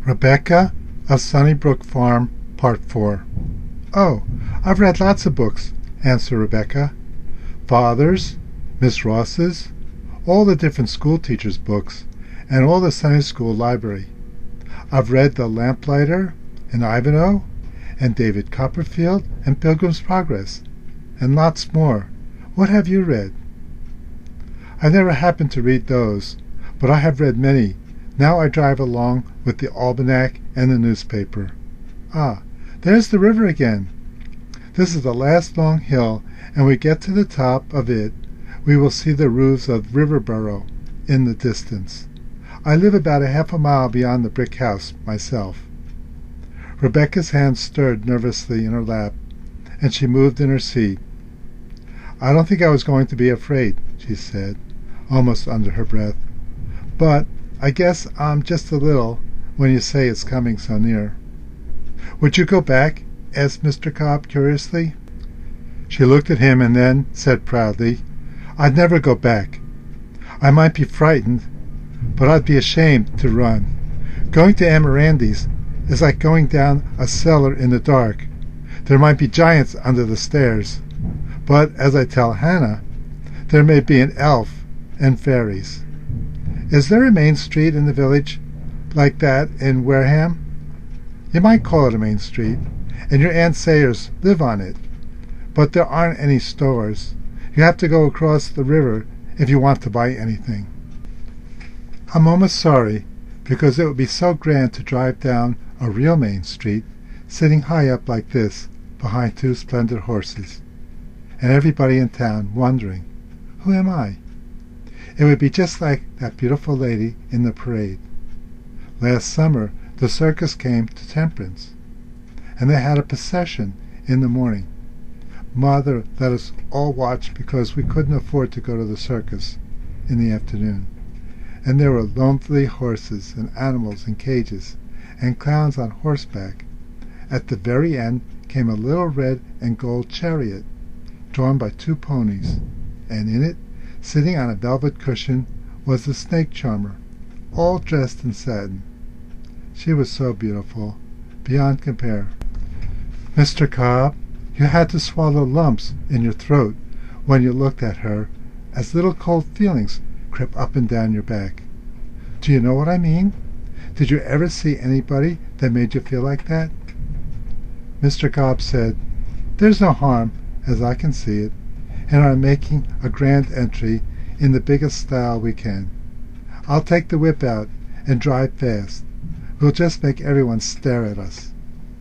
Rebecca of Sunnybrook Farm, Part 4. "Oh, I've read lots of books," answered Rebecca. "Father's, Miss Ross's, all the different school teachers' books, and all the Sunday school library. I've read The Lamplighter, and Ivanhoe, and David Copperfield, and Pilgrim's Progress, and lots more. What have you read?" "I never happened to read those, but I have read many. Now I drive along with the almanac and the newspaper. Ah, there's the river again. This is the last long hill, and when we get to the top of it we will see the roofs of Riverboro in the distance. I live about a half a mile beyond the brick house myself." Rebecca's hand stirred nervously in her lap, and she moved in her seat. "I don't think I was going to be afraid," she said, almost under her breath, "but I guess I'm just a little when you say it's coming so near." "Would you go back?" asked Mr. Cobb curiously. She looked at him and then said proudly, "I'd never go back. I might be frightened, but I'd be ashamed to run. Going to Aunt Mirandy's is like going down a cellar in the dark. There might be giants under the stairs, but, as I tell Hannah, there may be an elf and fairies. Is there a main street in the village like that in Wareham? You might call it a main street, and your Aunt Sayers live on it, but there aren't any stores. You have to go across the river if you want to buy anything. I'm almost sorry, because it would be so grand to drive down a real main street, sitting high up like this, behind two splendid horses, and everybody in town wondering, 'Who am I?' It would be just like that beautiful lady in the parade. Last summer the circus came to Temperance, and they had a procession in the morning. Mother let us all watch because we couldn't afford to go to the circus in the afternoon. And there were lonely horses and animals in cages, and clowns on horseback. At the very end came a little red and gold chariot, drawn by two ponies, and in it, sitting on a velvet cushion, was the snake charmer, all dressed in satin. She was so beautiful, beyond compare. Mr. Cobb, you had to swallow lumps in your throat when you looked at her, as little cold feelings crept up and down your back. Do you know what I mean? Did you ever see anybody that made you feel like that?" Mr. Cobb said, "There's no harm, as I can see it, and are making a grand entry in the biggest style we can. I'll take the whip out and drive fast. We'll just make everyone stare at us."